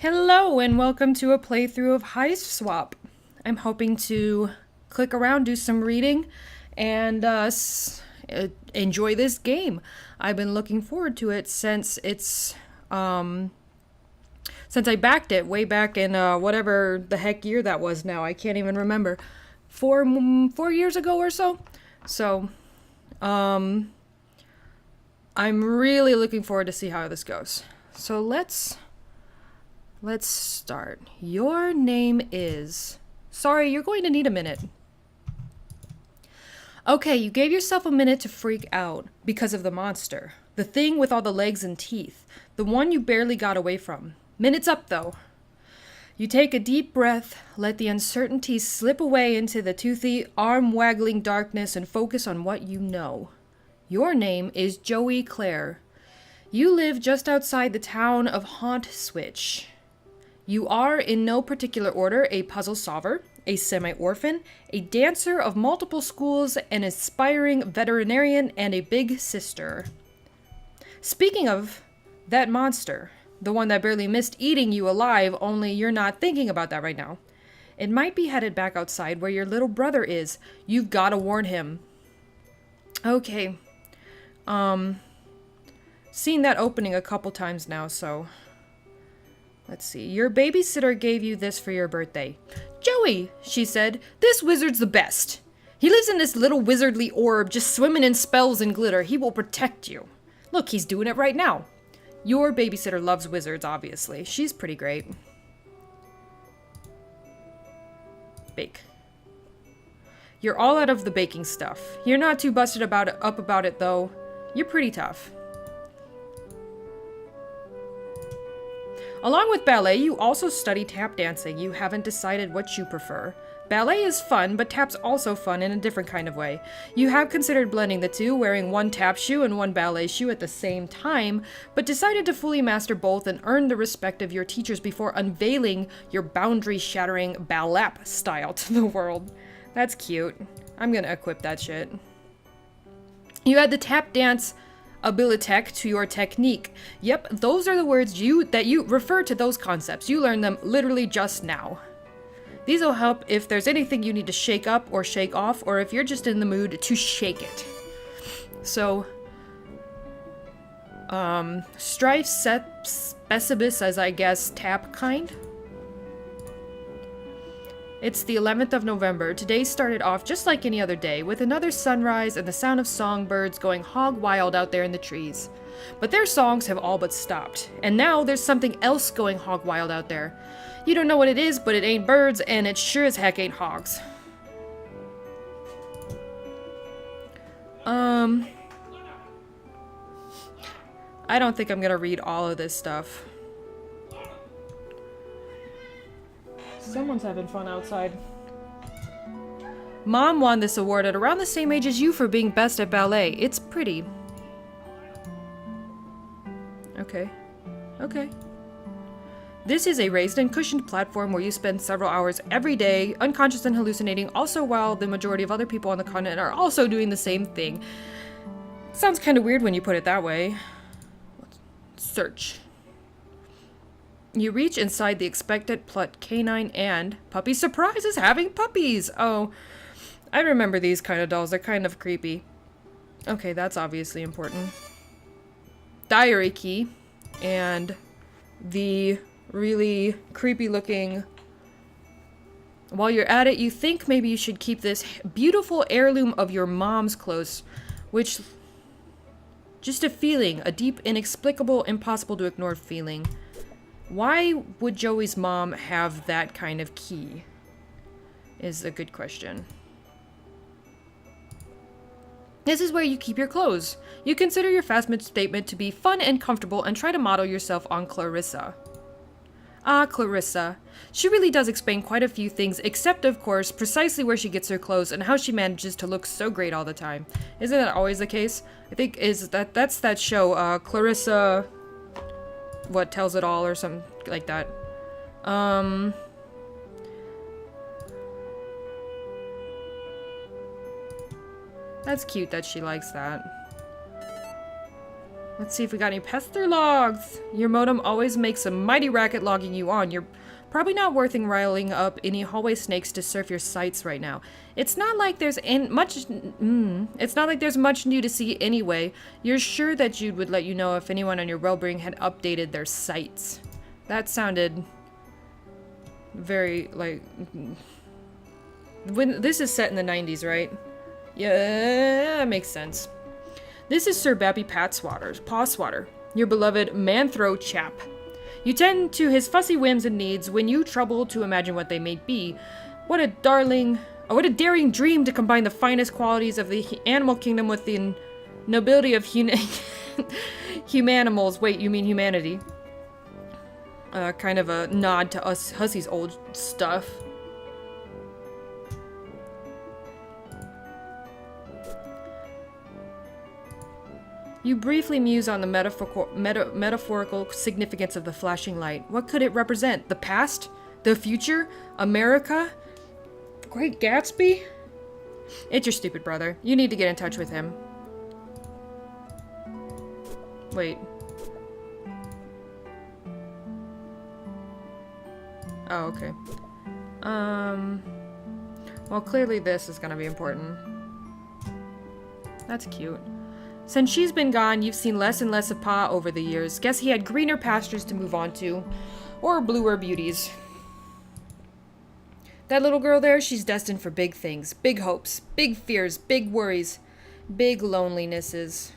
Hello and welcome to a playthrough of Hiveswap. I'm hoping to click around, do some reading, and enjoy this game. I've been looking forward to it since since I backed it way back in whatever the heck year that was now. I can't even remember. 4 years ago or so. So, I'm really looking forward to see how this goes. So Let's start. Your name is... Sorry, you're going to need a minute. Okay, you gave yourself a minute to freak out because of the monster. The thing with all the legs and teeth. The one you barely got away from. Minute's up, though. You take a deep breath, let the uncertainty slip away into the toothy, arm-waggling darkness and focus on what you know. Your name is Joey Clare. You live just outside the town of Haunt Switch. You are, in no particular order, a puzzle solver, a semi-orphan, a dancer of multiple schools, an aspiring veterinarian, and a big sister. Speaking of that monster, the one that barely missed eating you alive, only you're not thinking about that right now. It might be headed back outside where your little brother is. You've got to warn him. Okay. Seen that opening a couple times now, so... Let's see. Your babysitter gave you this for your birthday. Joey, she said, this wizard's the best. He lives in this little wizardly orb, just swimming in spells and glitter. He will protect you. Look, he's doing it right now. Your babysitter loves wizards, obviously. She's pretty great. Bake. You're all out of the baking stuff. You're not too busted up about it, though. You're pretty tough. Along with ballet, you also study tap dancing. You haven't decided what you prefer. Ballet is fun, but tap's also fun in a different kind of way. You have considered blending the two, wearing one tap shoe and one ballet shoe at the same time, but decided to fully master both and earn the respect of your teachers before unveiling your boundary-shattering ballap style to the world. That's cute. I'm gonna equip that shit. You had the tap dance abilitech to your technique. Yep, those are the words that you refer to those concepts. You learned them literally just now. These will help if there's anything you need to shake up or shake off, or if you're just in the mood to shake it. So, strife specibus as I guess tap kind. It's the 11th of November. Today started off just like any other day, with another sunrise and the sound of songbirds going hog wild out there in the trees. But their songs have all but stopped, and now there's something else going hog wild out there. You don't know what it is, but it ain't birds, and it sure as heck ain't hogs. I don't think I'm gonna read all of this stuff. Someone's having fun outside. Mom won this award at around the same age as you for being best at ballet. It's pretty. Okay. Okay. This is a raised and cushioned platform where you spend several hours every day, unconscious and hallucinating, also while the majority of other people on the continent are also doing the same thing. Sounds kind of weird when you put it that way. Search. You reach inside the expectant plucked canine and puppy surprise is having puppies. Oh, I remember these kind of dolls. They're kind of creepy. Okay, that's obviously important. Diary key and the really creepy looking... While you're at it, you think maybe you should keep this beautiful heirloom of your mom's close, which... Just a feeling, a deep, inexplicable, impossible to ignore feeling. Why would Joey's mom have that kind of key? Is a good question. This is where you keep your clothes. You consider your fast-mid statement to be fun and comfortable and try to model yourself on Clarissa. Ah, Clarissa. She really does explain quite a few things, except, of course, precisely where she gets her clothes and how she manages to look so great all the time. Isn't that always the case? I think that's that show, Clarissa... What tells it all or something like that. That's cute that she likes that. Let's see if we got any pester logs. Your modem always makes a mighty racket logging you on. You're probably not worth riling up any hallway snakes to surf your sites right now. It's not like there's It's not like there's much new to see anyway. You're sure that Jude would let you know if anyone on your Wellbring had updated their sites. That sounded very like. When this is set in the 90s, right? Yeah, that makes sense. This is Sir Bappy Pawswater, your beloved Manthro chap. You tend to his fussy whims and needs when you trouble to imagine what they may be. What a daring dream to combine the finest qualities of the animal kingdom with the nobility of humanimals. Wait, you mean humanity? Kind of a nod to us Hussey's old stuff. You briefly muse on the metaphorical significance of the flashing light. What could it represent? The past? The future? America? Great Gatsby? It's your stupid brother. You need to get in touch with him. Wait. Oh, okay. Well, clearly this is gonna be important. That's cute. Since she's been gone, you've seen less and less of Pa over the years. Guess he had greener pastures to move on to. Or bluer beauties. That little girl there, she's destined for big things. Big hopes. Big fears. Big worries. Big lonelinesses.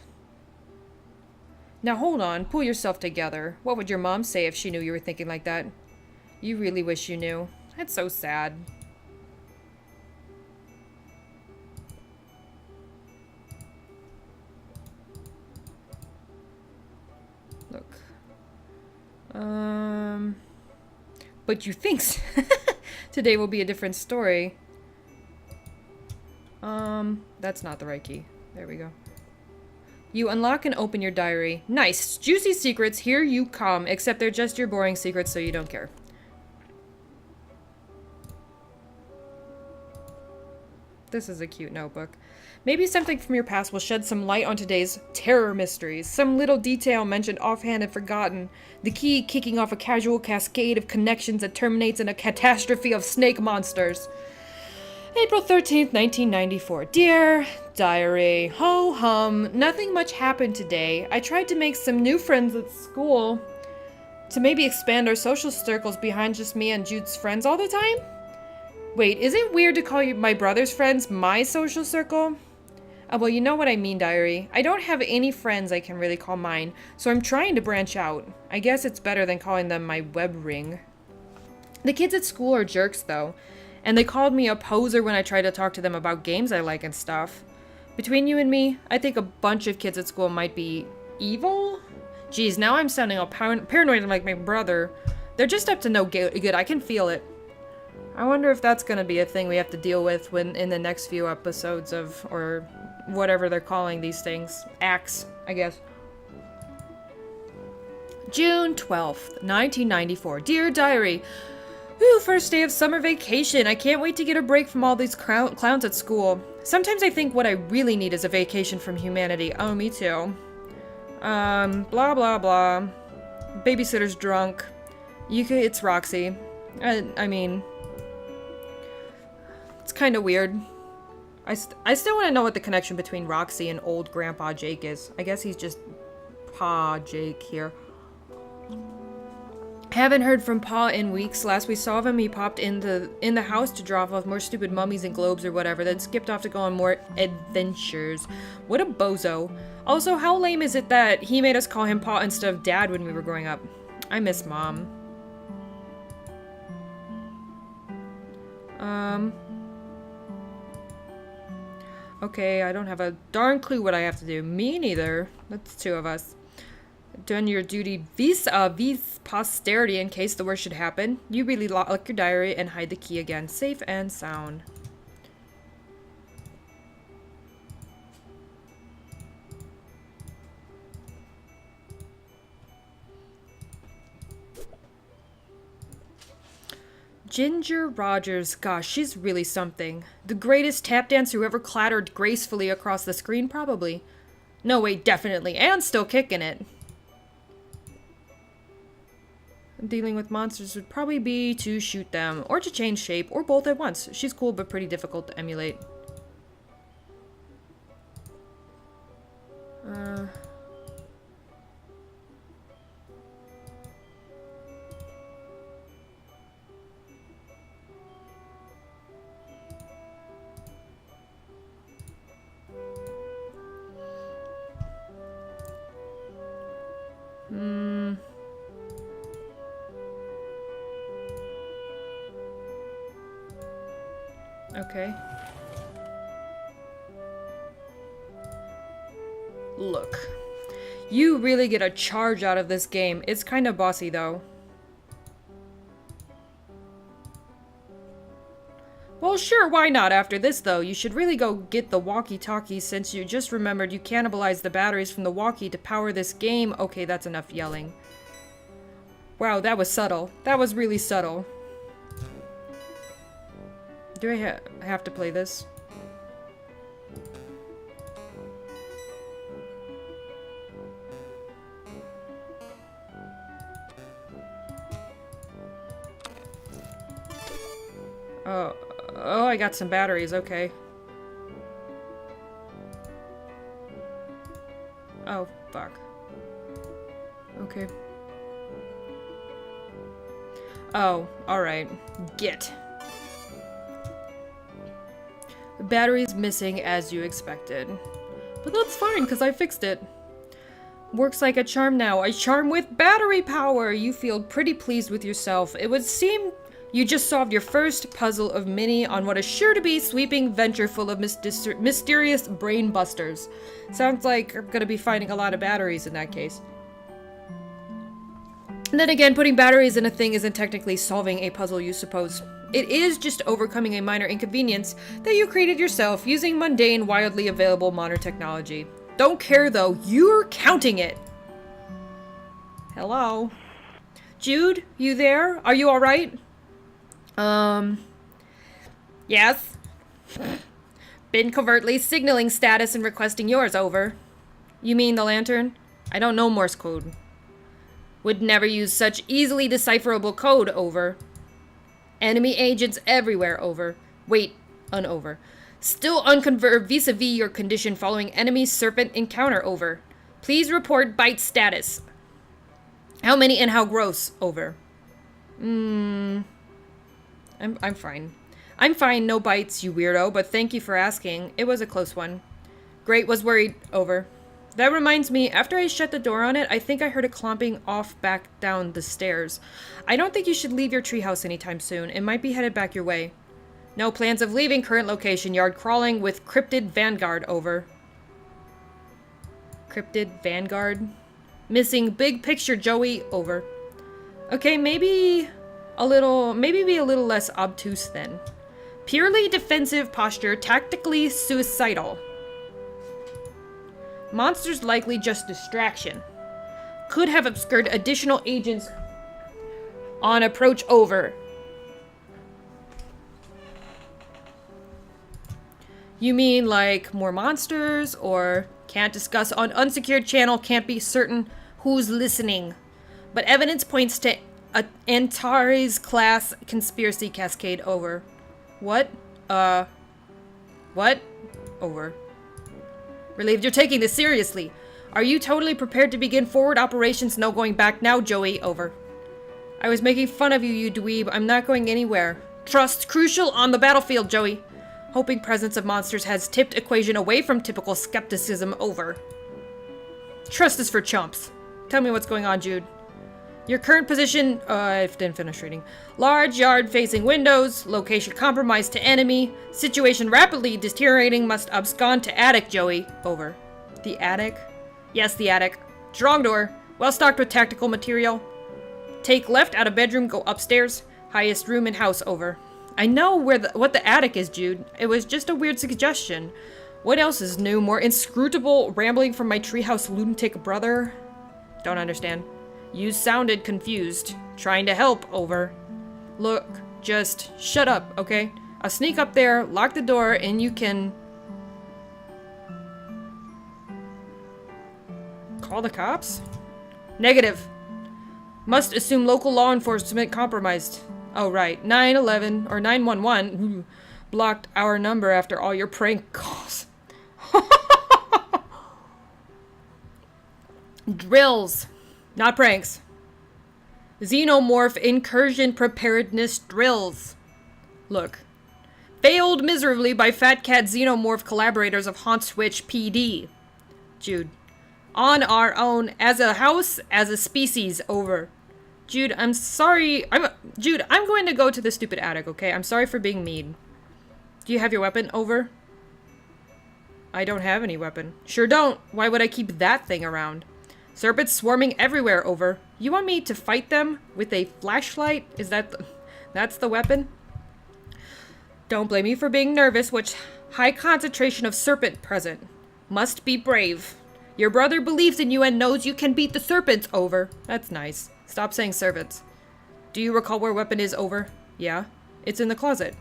Now hold on. Pull yourself together. What would your mom say if she knew you were thinking like that? You really wish you knew. That's so sad. Look. But you think today will be a different story. That's not the right key. There we go. You unlock and open your diary. Nice. Juicy secrets. Here you come. Except they're just your boring secrets, so you don't care. This is a cute notebook. Maybe something from your past will shed some light on today's terror mysteries. Some little detail mentioned offhand and forgotten. The key kicking off a casual cascade of connections that terminates in a catastrophe of snake monsters. April 13th, 1994. Dear Diary, ho hum, nothing much happened today. I tried to make some new friends at school. To maybe expand our social circles behind just me and Jude's friends all the time? Wait, is it weird to call you my brother's friends my social circle? Well, you know what I mean, Diary. I don't have any friends I can really call mine, so I'm trying to branch out. I guess it's better than calling them my web ring. The kids at school are jerks, though, and they called me a poser when I tried to talk to them about games I like and stuff. Between you and me, I think a bunch of kids at school might be evil? Geez, now I'm sounding all paranoid like my brother. They're just up to no good. I can feel it. I wonder if that's gonna be a thing we have to deal with when in the next few episodes of, or whatever they're calling these things. Acts, I guess. June 12th, 1994. Dear Diary, whew, first day of summer vacation. I can't wait to get a break from all these clowns at school. Sometimes I think what I really need is a vacation from humanity. Oh, me too. Blah, blah, blah. Babysitter's drunk. It's Roxy. I mean... It's kind of weird. I still want to know what the connection between Roxy and old Grandpa Jake is. I guess he's just Pa Jake here. Haven't heard from Pa in weeks. Last we saw of him, he popped in the house to drop off more stupid mummies and globes or whatever, then skipped off to go on more adventures. What a bozo. Also, how lame is it that he made us call him Pa instead of Dad when we were growing up? I miss Mom. Okay, I don't have a darn clue what I have to do. Me neither. That's two of us. Done your duty vis-a-vis posterity in case the worst should happen. You really lock your diary and hide the key again. Safe and sound. Ginger Rogers, gosh, she's really something. The greatest tap dancer who ever clattered gracefully across the screen, probably. No, wait, definitely. And still kicking it. Dealing with monsters would probably be to shoot them, or to change shape, or both at once. She's cool, but pretty difficult to emulate. Okay. Look. You really get a charge out of this game. It's kind of bossy, though. Well, sure, why not? After this, though, you should really go get the walkie-talkie since you just remembered you cannibalized the batteries from the walkie to power this game. Okay, that's enough yelling. Wow, that was subtle. That was really subtle. Do I have to play this? Oh, I got some batteries, okay. Oh, fuck. Okay. Oh, alright. Get. The battery's missing as you expected. But that's fine, because I fixed it. Works like a charm now. A charm with battery power! You feel pretty pleased with yourself. It would seem you just solved your first puzzle of many on what is sure to be a sweeping venture full of mysterious brain busters. Sounds like I'm gonna be finding a lot of batteries in that case. And then again, putting batteries in a thing isn't technically solving a puzzle, you suppose. It is just overcoming a minor inconvenience that you created yourself using mundane, wildly available modern technology. Don't care though, you're counting it! Hello? Jude, you there? Are you alright? Yes. Been covertly signaling status and requesting yours, over. You mean the lantern? I don't know Morse code. Would never use such easily decipherable code, over. Enemy agents everywhere, over. Wait, unover. Still unconfirmed vis-a-vis your condition following enemy serpent encounter, over. Please report bite status. How many and how gross, over. I'm fine. I'm fine, no bites, you weirdo, but thank you for asking. It was a close one. Great, was worried, over. That reminds me, after I shut the door on it, I think I heard it clomping off back down the stairs. I don't think you should leave your treehouse anytime soon. It might be headed back your way. No plans of leaving current location, yard crawling with cryptid vanguard, over. Cryptid vanguard? Missing big picture, Joey, over. Okay, maybe be a little less obtuse then. Purely defensive posture, tactically suicidal. Monsters likely just distraction. Could have obscured additional agents on approach, over. You mean like more monsters, or can't discuss on unsecured channel, can't be certain who's listening. But evidence points to Antares class conspiracy cascade, over. What? What? Over. Relieved you're taking this seriously. Are you totally prepared to begin forward operations? No going back now, Joey, over. I was making fun of you, you dweeb. I'm not going anywhere. Trust crucial on the battlefield, Joey. Hoping presence of monsters has tipped equation away from typical skepticism, over. Trust is for chumps. Tell me what's going on, Jude. Your current position, I didn't finish reading. Large yard facing windows, location compromised to enemy, situation rapidly deteriorating, must abscond to attic, Joey, over. The attic? Yes, the attic. Strong door, well stocked with tactical material. Take left out of bedroom, go upstairs, highest room in house, over. I know what the attic is, Jude. It was just a weird suggestion. What else is new? More inscrutable rambling from my treehouse lunatic brother? Don't understand. You sounded confused. Trying to help, over. Look, just shut up, okay? I'll sneak up there, lock the door, and you can... Call the cops? Negative. Must assume local law enforcement compromised. Oh, right. 911 or 911 blocked our number after all your prank calls. Drills. Not pranks. Xenomorph incursion preparedness drills. Look. Failed miserably by Fat Cat Xenomorph collaborators of Haunt Switch PD. Jude. On our own, as a house, as a species, over. Jude, I'm sorry. Jude, I'm going to go to the stupid attic, okay? I'm sorry for being mean. Do you have your weapon, over? I don't have any weapon. Sure don't. Why would I keep that thing around? Serpents swarming everywhere, over. You want me to fight them with a flashlight? Is that that's the weapon? Don't blame me for being nervous, which high concentration of serpent present. Must be brave. Your brother believes in you and knows you can beat the serpents, over. That's nice. Stop saying servants. Do you recall where weapon is, over? Yeah. It's in the closet.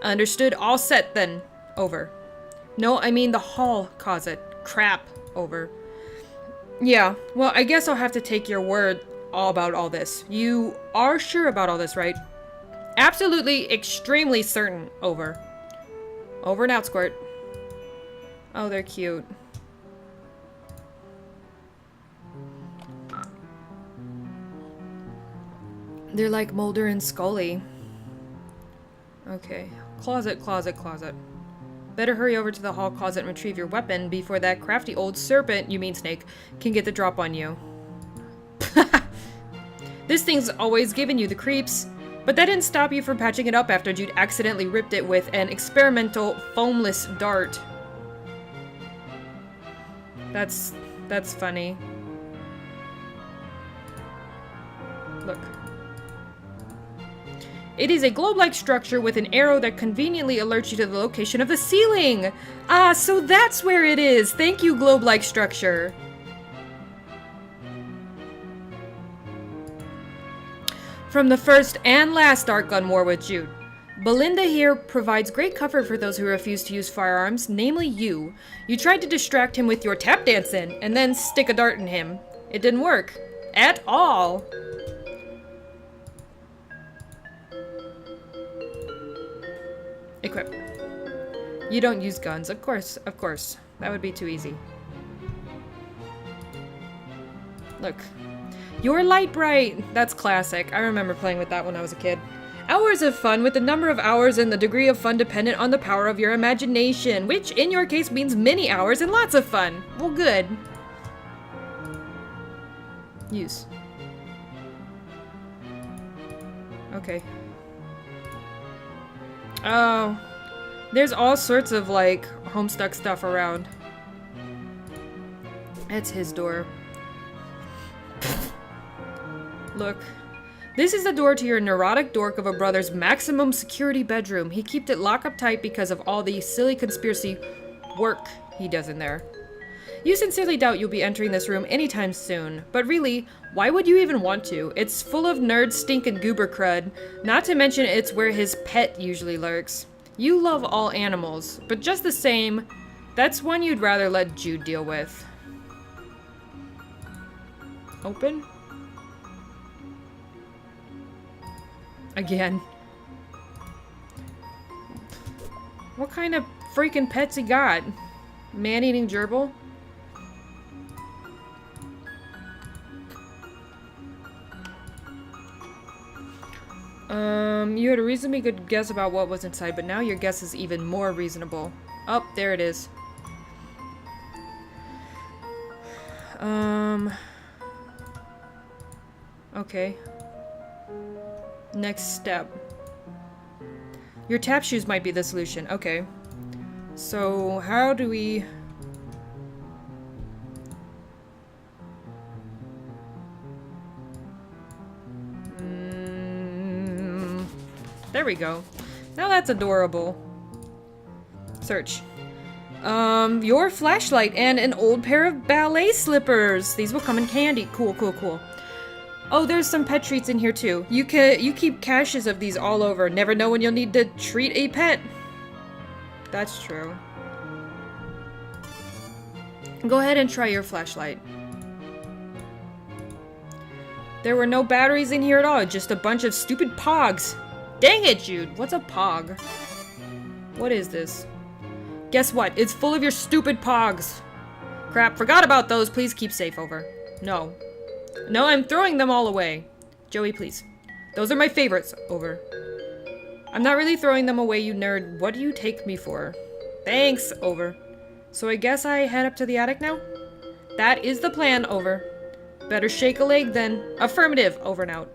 Understood. All set, then. Over. No, I mean the hall closet. Crap. Over. Yeah. Well, I guess I'll have to take your word about all this. You are sure about all this, right? Absolutely, extremely certain. Over. Over and out, Squirt. Oh, they're cute. They're like Mulder and Scully. Okay. Closet, closet, closet. Better hurry over to the hall closet and retrieve your weapon before that crafty old serpent, you mean snake, can get the drop on you. This thing's always given you the creeps. But that didn't stop you from patching it up after Jude accidentally ripped it with an experimental foamless dart. That's funny. Look. It is a globe-like structure with an arrow that conveniently alerts you to the location of the ceiling! Ah, so that's where it is! Thank you, globe-like structure! From the first and last Dark Gun War with Jude. Belinda here provides great comfort for those who refuse to use firearms, namely you. You tried to distract him with your tap dancing, and then stick a dart in him. It didn't work. At all. Equip. You don't use guns. Of course, of course. That would be too easy. Look. You're light bright. That's classic. I remember playing with that when I was a kid. Hours of fun, with the number of hours and the degree of fun dependent on the power of your imagination, which in your case means many hours and lots of fun. Well, good. Use. Okay. Oh. There's all sorts of, like, Homestuck stuff around. It's his door. Look. This is the door to your neurotic dork of a brother's maximum security bedroom. He kept it locked up tight because of all the silly conspiracy work he does in there. You sincerely doubt you'll be entering this room anytime soon. But really, why would you even want to? It's full of nerd stink and goober crud. Not to mention it's where his pet usually lurks. You love all animals, but just the same, that's one you'd rather let Jude deal with. Open? Again. What kind of freaking pets he got? Man-eating gerbil? You had a reasonably good guess about what was inside, but now your guess is even more reasonable. Oh, there it is. Okay. Next step. Your tap shoes might be the solution. Okay. So, how do we... There we go. Now that's adorable. Search. Your flashlight and an old pair of ballet slippers. These will come in handy. Cool, cool, cool. Oh, there's some pet treats in here too. You keep caches of these all over. Never know when you'll need to treat a pet. That's true. Go ahead and try your flashlight. There were no batteries in here at all, just a bunch of stupid pogs. Dang it, Jude. What's a pog? What is this? Guess what? It's full of your stupid pogs. Crap, forgot about those. Please keep safe, over. No. No, I'm throwing them all away. Joey, please. Those are my favorites, over. I'm not really throwing them away, you nerd. What do you take me for? Thanks, over. So I guess I head up to the attic now? That is the plan, over. Better shake a leg then. Affirmative, over and out.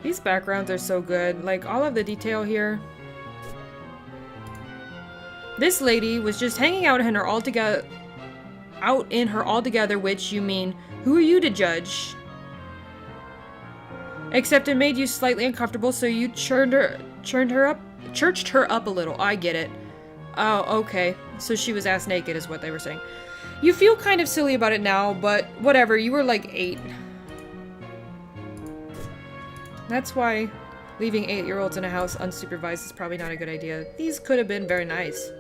These backgrounds are so good. Like, all of the detail here. This lady was just hanging out in her altogether, which, you mean, who are you to judge? Except it made you slightly uncomfortable, so you churched her up a little. I get it. Oh, okay. So she was ass naked is what they were saying. You feel kind of silly about it now, but whatever. You were like 8. That's why leaving 8-year-olds in a house unsupervised is probably not a good idea. These could have been very nice.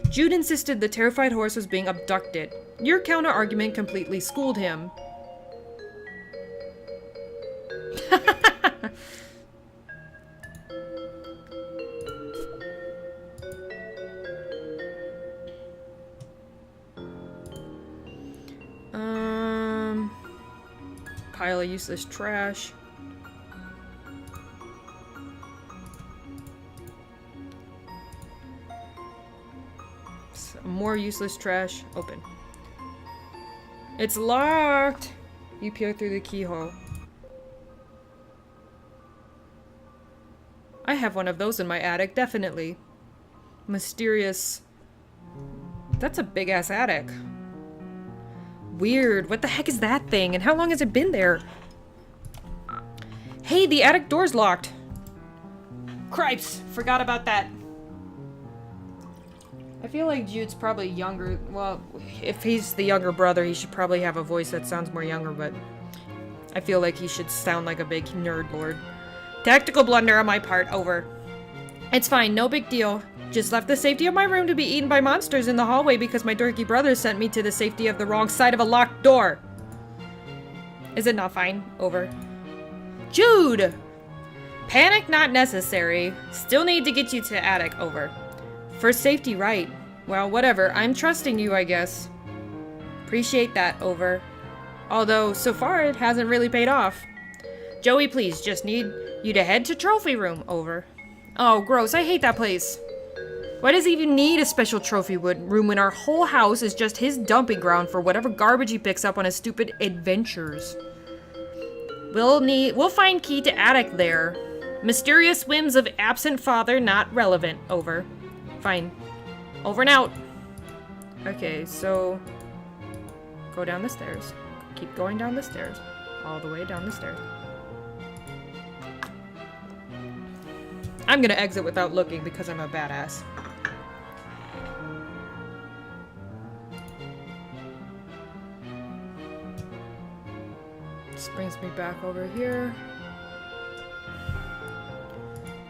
Jude insisted the terrified horse was being abducted. Your counter-argument completely schooled him. Pile of useless trash. Some more useless trash. Open. It's locked! You peer through the keyhole. I have one of those in my attic, definitely. Mysterious. That's a big-ass attic. Weird. What the heck is that thing? And how long has it been there? Hey, the attic door's locked. Cripes! Forgot about that. I feel like Jude's probably younger. Well, if he's the younger brother, he should probably have a voice that sounds more younger, but I feel like he should sound like a big nerd lord. Tactical blunder on my part, over. It's fine, no big deal. Just left the safety of my room to be eaten by monsters in the hallway because my dorky brother sent me to the safety of the wrong side of a locked door. Is it not fine? Over. Jude! Panic not necessary. Still need to get you to attic, over. For safety, right. Well, whatever. I'm trusting you, I guess. Appreciate that, over. Although, so far, it hasn't really paid off. Joey, please, just need you to head to trophy room, over. Oh, gross. I hate that place. Why does he even need a special trophy room when our whole house is just his dumping ground for whatever garbage he picks up on his stupid adventures? We'll find key to attic there. Mysterious whims of absent father not relevant, over. Fine. Over and out. Okay, so go down the stairs. Keep going down the stairs. All the way down the stairs. I'm gonna exit without looking because I'm a badass. This brings me back over here.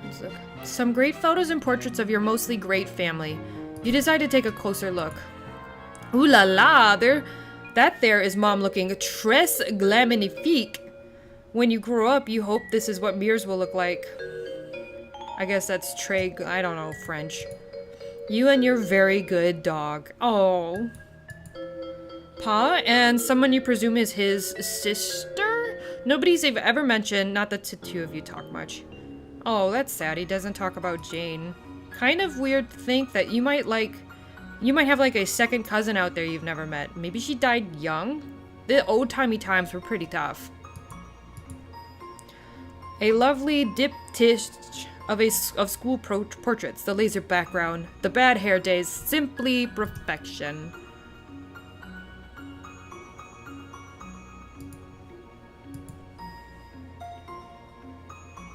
Let's look. Some great photos and portraits of your mostly great family. You decide to take a closer look. Ooh la la! That there is mom looking très magnifique. When you grow up, you hope this is what mirrors will look like. I guess that's I don't know, French. You and your very good dog. Oh. Pa, and someone you presume is his sister? Nobody's ever mentioned, not that the two of you talk much. Oh, that's sad. He doesn't talk about Jane. Kind of weird to think that you might have like a second cousin out there you've never met. Maybe she died young? The old-timey times were pretty tough. A lovely diptych of school portraits, the laser background, the bad hair days, simply perfection.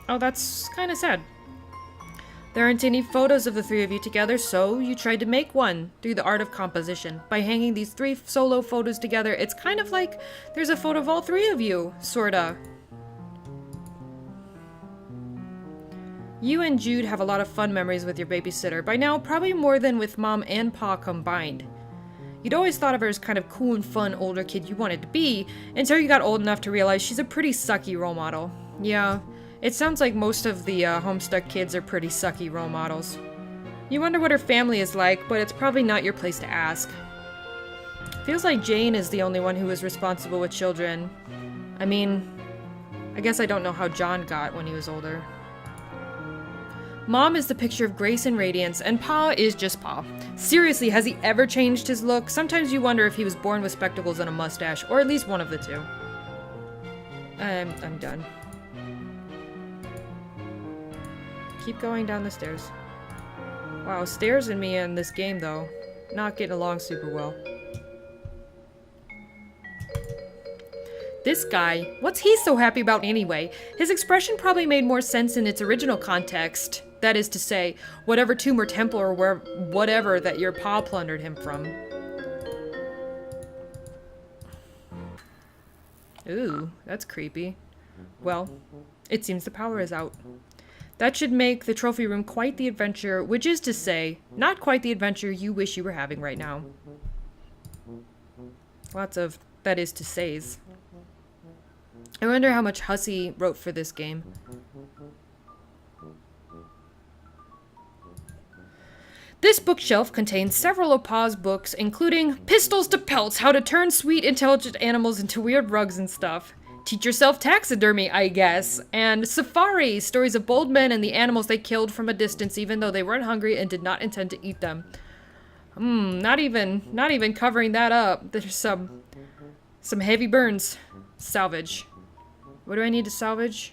Oh, that's kind of sad. There aren't any photos of the three of you together, so you tried to make one through the art of composition. By hanging these 3 solo photos together, it's kind of like there's a photo of all 3 of you, sorta. You and Jude have a lot of fun memories with your babysitter. By now, probably more than with Mom and Pa combined. You'd always thought of her as kind of cool and fun older kid you wanted to be, until you got old enough to realize she's a pretty sucky role model. Yeah, it sounds like most of the Homestuck kids are pretty sucky role models. You wonder what her family is like, but it's probably not your place to ask. Feels like Jane is the only one who is responsible with children. I mean, I guess I don't know how John got when he was older. Mom is the picture of grace and radiance, and Pa is just Pa. Seriously, has he ever changed his look? Sometimes you wonder if he was born with spectacles and a mustache, or at least one of the two. I'm done. Keep going down the stairs. Wow, stairs and me in this game, though. Not getting along super well. This guy, what's he so happy about anyway? His expression probably made more sense in its original context. That is to say, whatever tomb or temple or whatever that your pa plundered him from. Ooh, that's creepy. Well, it seems the power is out. That should make the trophy room quite the adventure, which is to say, not quite the adventure you wish you were having right now. Lots of that is to says. I wonder how much Hussey wrote for this game. This bookshelf contains several of Pa's books, including Pistols to Pelts, How to Turn Sweet Intelligent Animals into Weird Rugs and Stuff. Teach Yourself Taxidermy, I guess. And Safari, stories of bold men and the animals they killed from a distance even though they weren't hungry and did not intend to eat them. Not even covering that up. There's some heavy burns. Salvage. What do I need to salvage?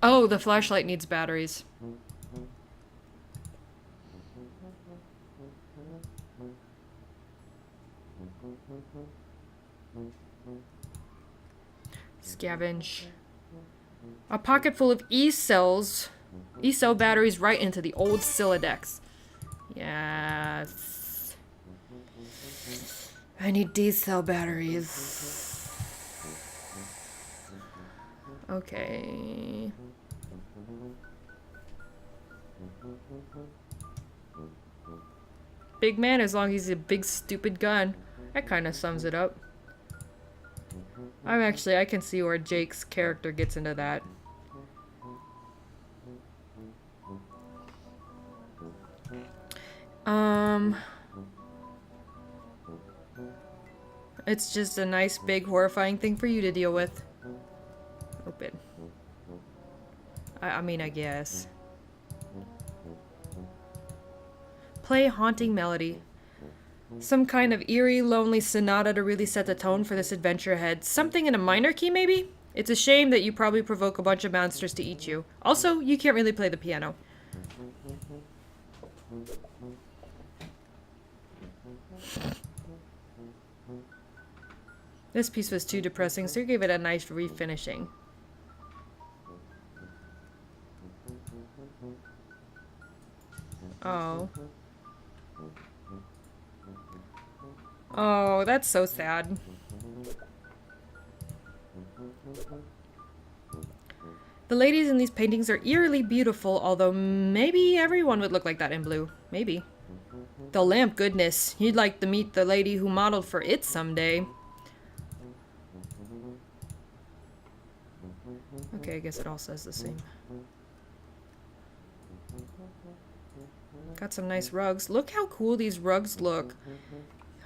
Oh, the flashlight needs batteries. Scavenge. A pocket full of E-cell batteries right into the old Silodex. Yes. I need D-cell batteries. Okay. Big man as long as he's a big stupid gun. That kind of sums it up. I can see where Jake's character gets into that. It's just a nice, big, horrifying thing for you to deal with. Open. I mean, I guess. Play Haunting Melody. Some kind of eerie, lonely sonata to really set the tone for this adventure ahead. Something in a minor key, maybe? It's a shame that you probably provoke a bunch of monsters to eat you. Also, you can't really play the piano. This piece was too depressing, so you gave it a nice refinishing. Oh. Oh, that's so sad. The ladies in these paintings are eerily beautiful, although maybe everyone would look like that in blue. Maybe. The lamp, goodness. You'd like to meet the lady who modeled for it someday. Okay, I guess it all says the same. Got some nice rugs. Look how cool these rugs look.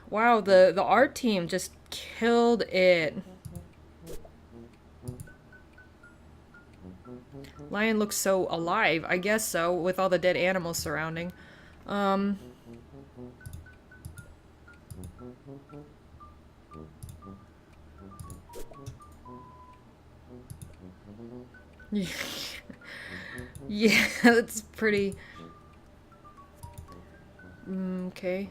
Wow, the art team just killed it. Lion looks so alive. I guess so, with all the dead animals surrounding. Yeah, that's pretty... Okay.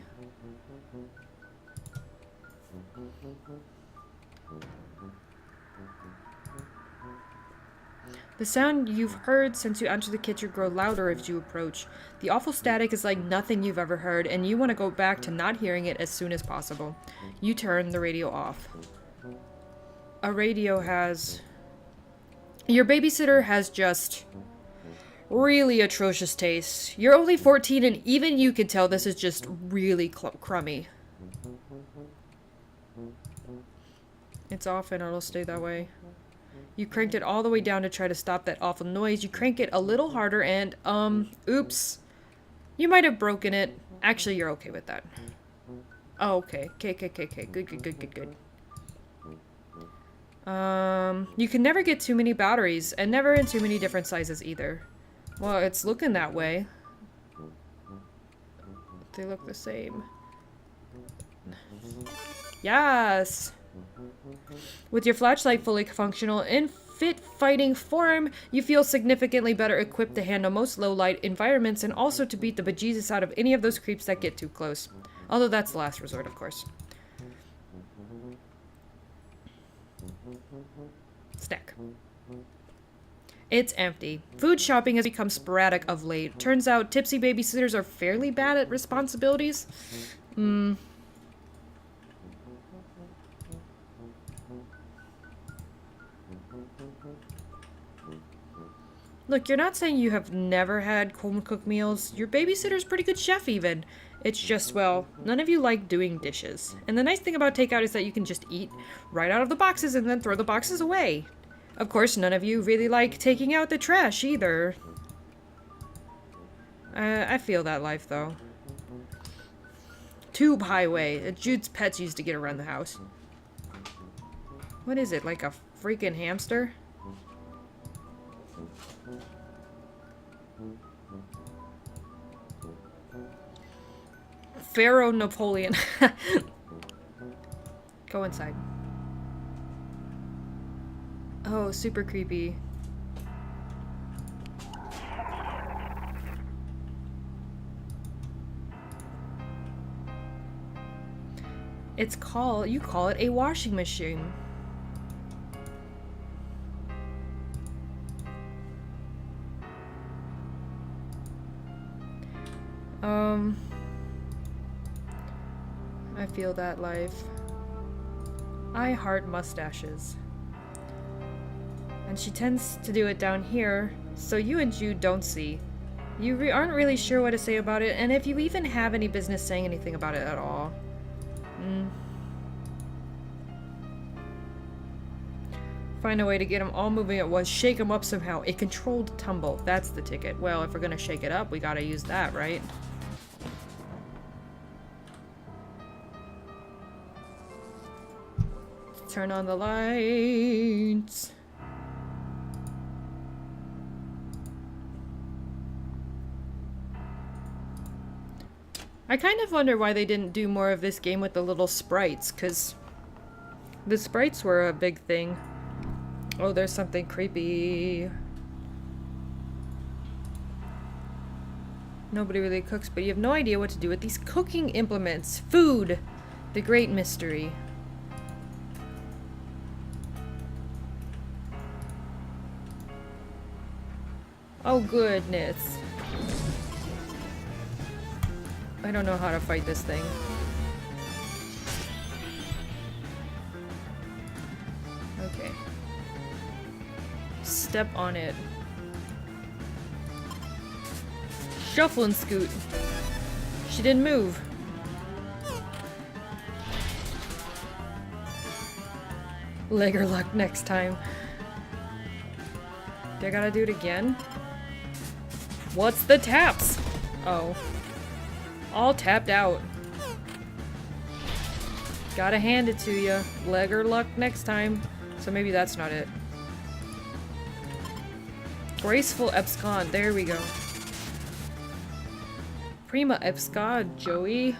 The sound you've heard since you entered the kitchen grows louder as you approach. The awful static is like nothing you've ever heard, and you want to go back to not hearing it as soon as possible. You turn the radio off. A radio has... Your babysitter has just Really atrocious taste. You're only 14 and even you can tell this is just really crummy. It's off and it'll stay that way. You cranked it all the way down to try to stop that awful noise. You crank it a little harder and, oops. You might have broken it. Actually, you're okay with that. Oh, okay. Okay. Good. You can never get too many batteries, and never in too many different sizes either. Well, it's looking that way. They look the same. Yes! With your flashlight fully functional in fit fighting form, you feel significantly better equipped to handle most low-light environments and also to beat the bejesus out of any of those creeps that get too close. Although that's the last resort, of course. Snack. It's empty. Food shopping has become sporadic of late. Turns out tipsy babysitters are fairly bad at responsibilities. Look, you're not saying you have never had home-cooked meals. Your babysitter's pretty good chef, even. It's just, well, none of you like doing dishes. And the nice thing about takeout is that you can just eat right out of the boxes and then throw the boxes away. Of course, none of you really like taking out the trash, either. I feel that life, though. Tube highway. Jude's pets used to get around the house. What is it, like a freaking hamster? Pharaoh Napoleon. Go inside. Oh, super creepy. You call it a washing machine. I feel that life. I heart mustaches. And she tends to do it down here, so you and Jude don't see. You aren't really sure what to say about it, and if you even have any business saying anything about it at all. Find a way to get them all moving at once. Shake them up somehow. A controlled tumble. That's the ticket. Well, if we're gonna shake it up, we gotta use that, right? Turn on the lights. I kind of wonder why they didn't do more of this game with the little sprites, because the sprites were a big thing. Oh, there's something creepy. Nobody really cooks, but you have no idea what to do with these cooking implements. Food! The great mystery. Oh, goodness. I don't know how to fight this thing. Okay. Step on it. Shuffle and scoot. She didn't move. Leg or luck next time. Do I gotta do it again? What's the taps? Oh. All tapped out. Gotta hand it to you. Leg or luck next time. So maybe that's not it. Graceful abscond. There we go. Prima abscond, Joey.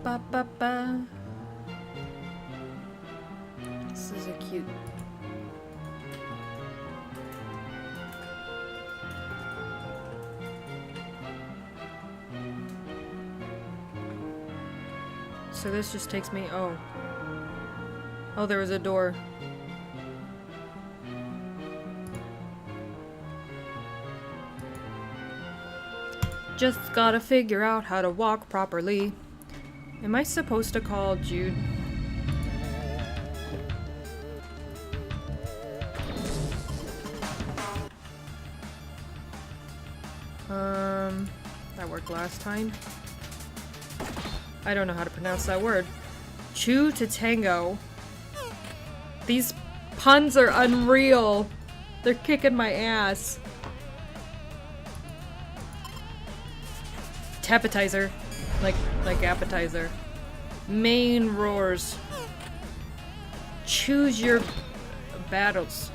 Ba ba ba. This is a cute. So this just takes me. Oh. Oh, there was a door. Just gotta figure out how to walk properly. Am I supposed to call Jude? That worked last time. I don't know how to pronounce that word. Chew to tango. These puns are unreal. They're kicking my ass. Tappetizer. Like appetizer. Main roars. Choose your battles.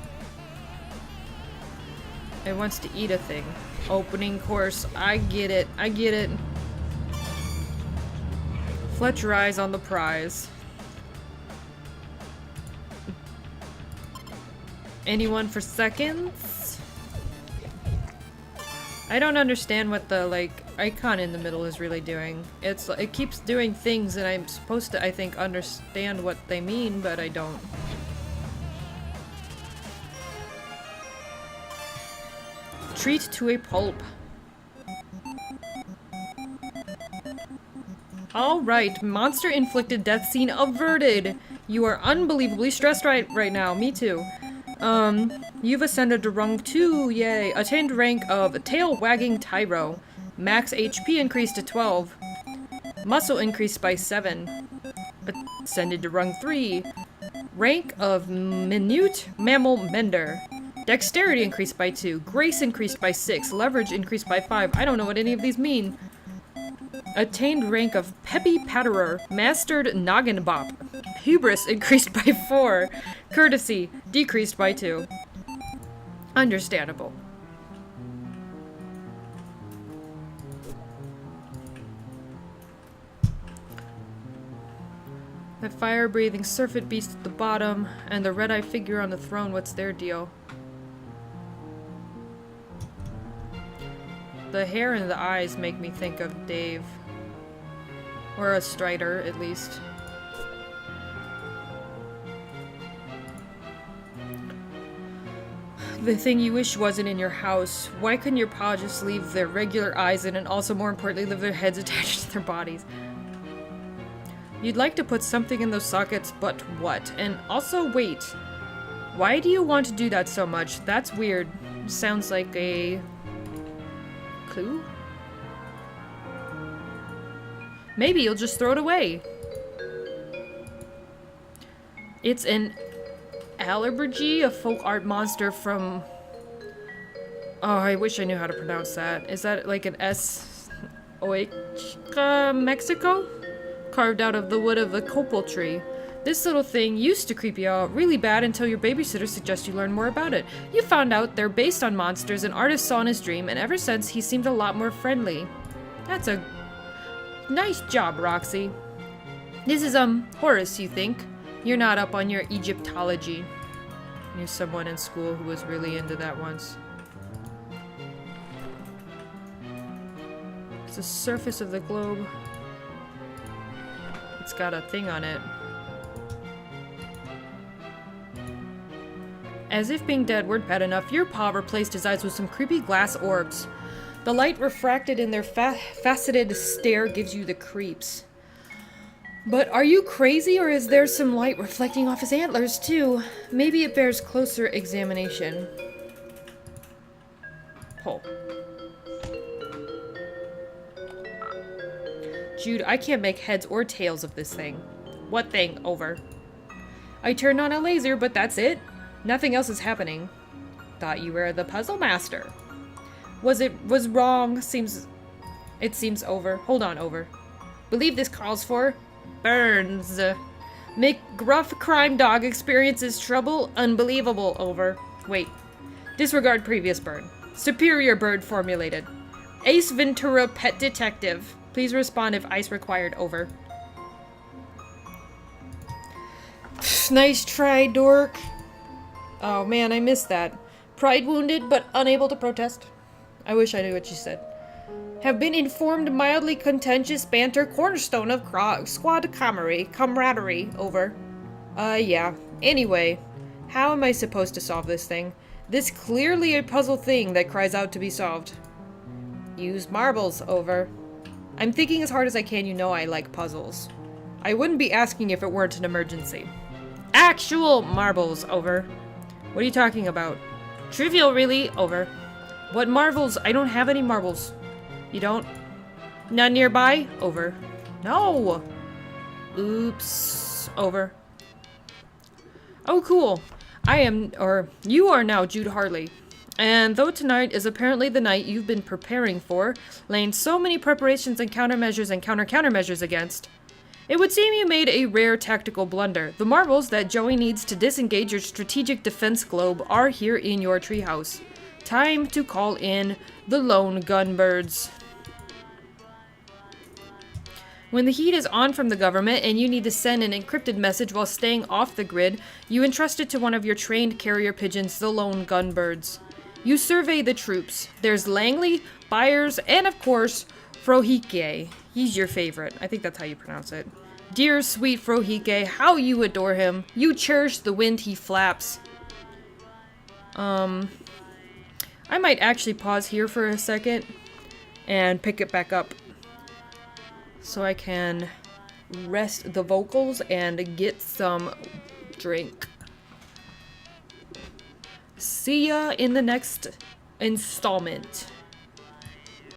It wants to eat a thing. Opening course. I get it. I get it. Fletch your eyes on the prize. Anyone for seconds? I don't understand what the, like, icon in the middle is really doing. It keeps doing things and I'm supposed to, I think, understand what they mean, but I don't. Treat to a pulp. Alright, monster-inflicted death scene averted. You are unbelievably stressed right now. Me too. You've ascended to rung 2, yay. Attained rank of tail-wagging tyro. Max HP increased to 12. Muscle increased by 7. Ascended to rung 3. Rank of minute mammal mender. Dexterity increased by 2. Grace increased by 6. Leverage increased by 5. I don't know what any of these mean. Attained rank of peppy patterer. Mastered noggin bop. Hubris increased by 4. Courtesy decreased by 2. Understandable. The fire-breathing surfeit beast at the bottom, and the red-eyed figure on the throne, what's their deal? The hair and the eyes make me think of Dave. Or a Strider, at least. The thing you wish wasn't in your house. Why couldn't your paw just leave their regular eyes in and also, more importantly, leave their heads attached to their bodies? You'd like to put something in those sockets, but what? And also, wait. Why do you want to do that so much? That's weird. Sounds like a clue? Maybe you'll just throw it away. It's an Albergy, a folk art monster from... Oh, I wish I knew how to pronounce that. Is that like an Oaxaca, Mexico? Carved out of the wood of a copal tree. This little thing used to creep you out really bad until your babysitter suggests you learn more about it. You found out they're based on monsters an artist saw in his dream, and ever since he seemed a lot more friendly. That's a nice job, Roxy. This is, Horace, you think? You're not up on your Egyptology. Knew someone in school who was really into that once. It's the surface of the globe. It's got a thing on it. As if being dead weren't bad enough, your paw replaced his eyes with some creepy glass orbs. The light refracted in their faceted stare gives you the creeps. But are you crazy, or is there some light reflecting off his antlers, too? Maybe it bears closer examination. Pull. Jude, I can't make heads or tails of this thing. What thing? Over. I turned on a laser, but that's it. Nothing else is happening. Thought you were the puzzle master. Was wrong. It seems over. Hold on, over. Believe this calls for burns. Make gruff crime dog experiences trouble unbelievable, over. Wait. Disregard previous burn. Superior bird formulated. Ace Ventura pet detective. Please respond if ice required, over. Pfft, nice try, dork. Oh man, I missed that. Pride wounded, but unable to protest. I wish I knew what she said. Have been informed mildly contentious banter cornerstone of squad camaraderie, over. Yeah. Anyway, how am I supposed to solve this thing? This clearly a puzzle thing that cries out to be solved. Use marbles, over. I'm thinking as hard as I can, you know I like puzzles. I wouldn't be asking if it weren't an emergency. Actual marbles, over. What are you talking about? Trivial, really, over. What marbles? I don't have any marbles. You don't? None nearby? Over. No! Oops. Over. Oh, cool. You are now Jude Harley. And though tonight is apparently the night you've been preparing for, laying so many preparations and countermeasures and countermeasures against, it would seem you made a rare tactical blunder. The marbles that Joey needs to disengage your strategic defense globe are here in your treehouse. Time to call in the lone gunbirds. When the heat is on from the government and you need to send an encrypted message while staying off the grid, you entrust it to one of your trained carrier pigeons, the lone gunbirds. You survey the troops. There's Langley, Byers, and of course, Frohike. He's your favorite. I think that's how you pronounce it. Dear sweet Frohike, how you adore him. You cherish the wind he flaps. I might actually pause here for a second and pick it back up so I can rest the vocals and get some drink. See ya in the next installment.